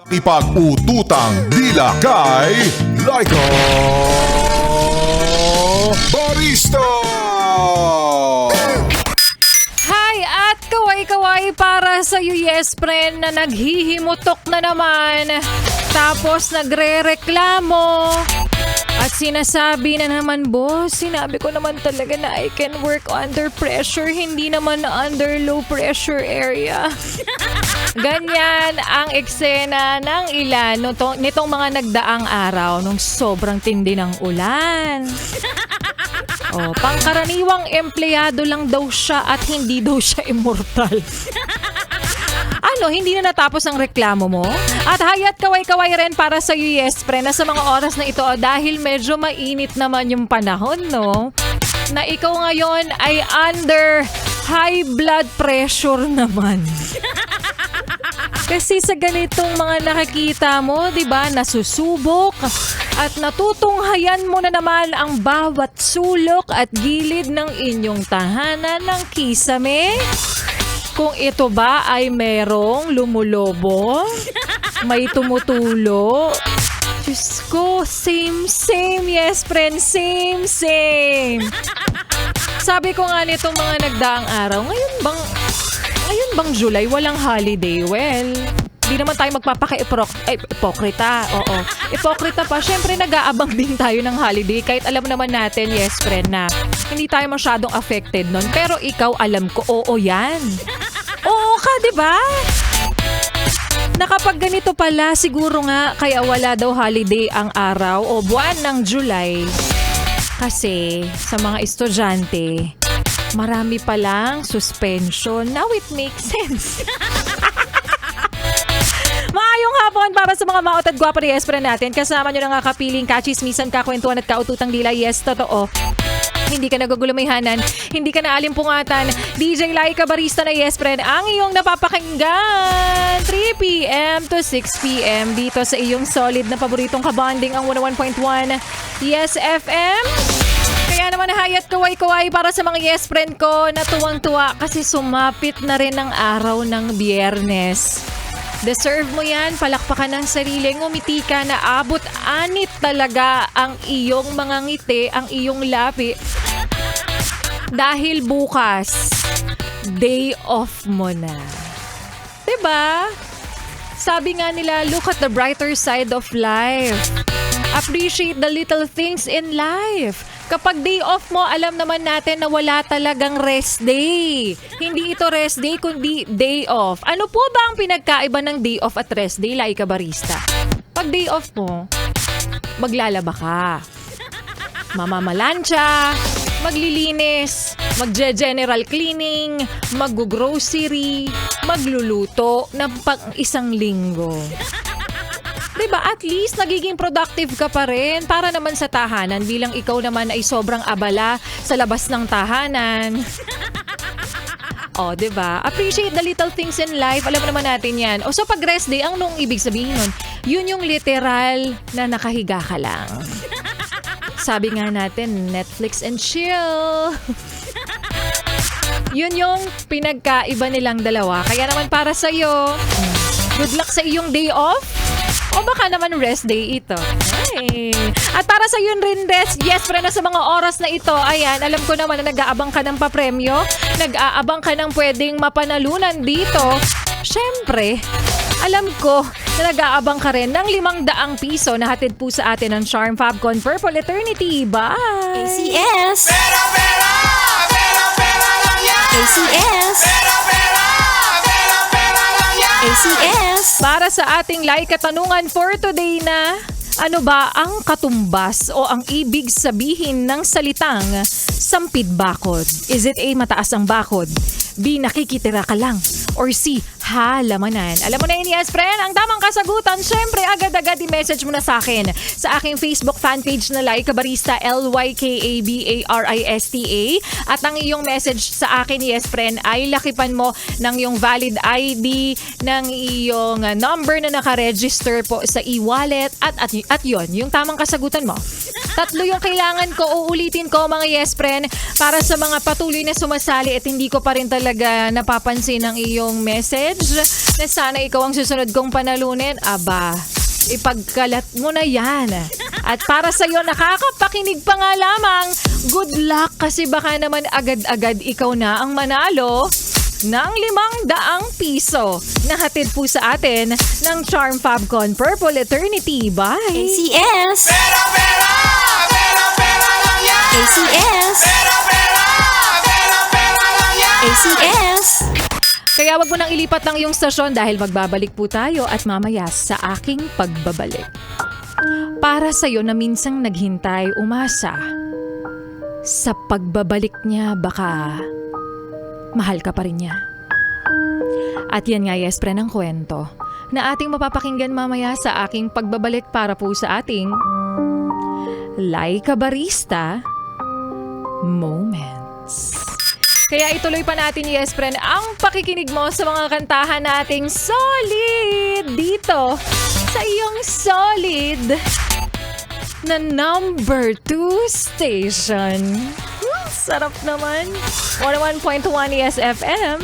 Ipag-ututang dila kay Laika Barista! Hi at kaway-kaway para sa iyo, yes friend, na naghihimutok na naman. Tapos nagre-reklamo. At sinasabi na naman, boss, sinabi ko naman talaga na I can work under pressure, hindi naman under low pressure area. Ganyan ang eksena ng ilan nitong mga nagdaang araw nung sobrang tindi ng ulan. Pangkaraniwang empleyado lang daw siya at hindi daw siya immortal. Hindi na natapos ang reklamo mo? At hayat kaway-kaway rin para sa iyo, yes, pre, na sa mga oras na ito dahil medyo mainit naman yung panahon, no? Na ikaw ngayon ay under high blood pressure naman. Kasi sa ganitong mga nakikita mo, di ba, nasusubok at natutunghayan mo na naman ang bawat sulok at gilid ng inyong tahanan ng kisame. Kung ito ba ay merong lumulobo, may tumutulo. Diyos ko, same, yes friend, same. Sabi ko nga nitong mga nagdaang araw, ngayon bang July, walang holiday? Well, di naman tayo magpapaka-ipokrita. Oo. Ipokrita pa. Siyempre, nag-aabang din tayo ng holiday. Kahit alam naman natin, yes friend, na hindi tayo masyadong affected nun. Pero ikaw, alam ko, oo yan. Oo ka, di ba? Na kapag ganito pala, siguro nga, kaya wala daw holiday ang araw o buwan ng July. Kasi sa mga estudyante, marami palang suspension. Now it makes sense. Maayong hapon para sa mga maot at gwapa ni yes friend natin. Kasama nyo na nga kapiling, kachismisan, kakwentuhan at kaututang dila. Yes, totoo. Hindi ka nagugulumayhanan, hindi ka naalimpungatan. DJ Laika Barista na yes friend ang iyong napapakinggan 3 p.m. to 6 p.m. dito sa iyong solid na paboritong kabanding ang 101.1 Yes FM. Kaya naman hayat kaway-kaway para sa mga yes friend ko na tuwang-tuwa kasi sumapit na rin ang araw ng Biyernes. Deserve mo yan, palakpakan ng sarili, ngumiti ka na abot anit talaga ang iyong mga ngiti, ang iyong labi. Dahil bukas, day off mo na. Diba? Sabi nga nila, look at the brighter side of life. Appreciate the little things in life. Kapag day off mo, alam naman natin na wala talagang rest day. Hindi ito rest day, kundi day off. Ano po ba ang pinagkaiba ng day off at rest day, Laika Barista? Pag day off mo, maglalaba ka. Mamamalansya, maglilinis, magje-general cleaning, mag-grocery, magluluto ng pang-isang linggo. Diba? At least nagiging productive ka pa rin para naman sa tahanan bilang ikaw naman ay sobrang abala sa labas ng tahanan. Diba? Appreciate the little things in life. Alam naman natin yan. So pag rest day, ang nung ibig sabihin nun, yun yung literal na nakahiga ka lang. Sabi nga natin, Netflix and chill. Yun yung pinagkaiba nilang dalawa. Kaya naman para sa'yo, good luck sa iyong day off. O baka naman rest day ito. Ay. At para sa yun rin, yes, friend, na sa mga oras na ito, ayan, alam ko naman na nag-aabang ka ng papremyo, nag-aabang ka ng pwedeng mapanalunan dito. Syempre, alam ko na nag-aabang ka rin ng 500 piso na hatid po sa atin ng Charm Fabcon Purple Eternity. Bye! ACS! Pera lang yan! ACS! Pera lang yan! ACS! Para sa ating like katanungan for today na, ano ba ang katumbas o ang ibig sabihin ng salitang sampid bakod? Is it A, mataas ang bakod? B, nakikitira ka lang? Or C, halamanan? Alam mo na yun, yes friend, ang tamang kasagutan, syempre agad-agad i-message mo na sa akin sa aking Facebook fanpage na Laika Barista, LYKABARISTA, at ang iyong message sa akin, yes friend, ay lakipan mo ng iyong valid ID, ng iyong number na nakaregister po sa e-wallet, at yun, yung tamang kasagutan mo. 3 yung kailangan ko, uulitin ko mga yes friend, para sa mga patuloy na sumasali at hindi ko pa rin talaga talaga napapansin ang iyong message na sana ikaw ang susunod kong panalunin, aba, ipagkalat mo na yan. At para sa'yo, nakakapakinig pa nga lamang, good luck kasi baka naman agad-agad ikaw na ang manalo ng 500 piso na hatid po sa atin ng Charm Fabcon Purple Eternity by ACS. ACS. ACS. Kaya wag mo nang ilipat ng iyong stasyon dahil magbabalik po tayo at mamaya sa aking pagbabalik. Para sa'yo na minsang naghintay, umasa. Sa pagbabalik niya, baka mahal ka pa rin niya. At yan nga, yes, pre, ng kwento na ating mapapakinggan mamaya sa aking pagbabalik para po sa ating Laika Barista Moments. Kaya ituloy pa natin, yes, friend, ang pakikinig mo sa mga kantahan nating solid dito sa iyong solid na number 2 station. Sarap naman. 101.1 ES FM.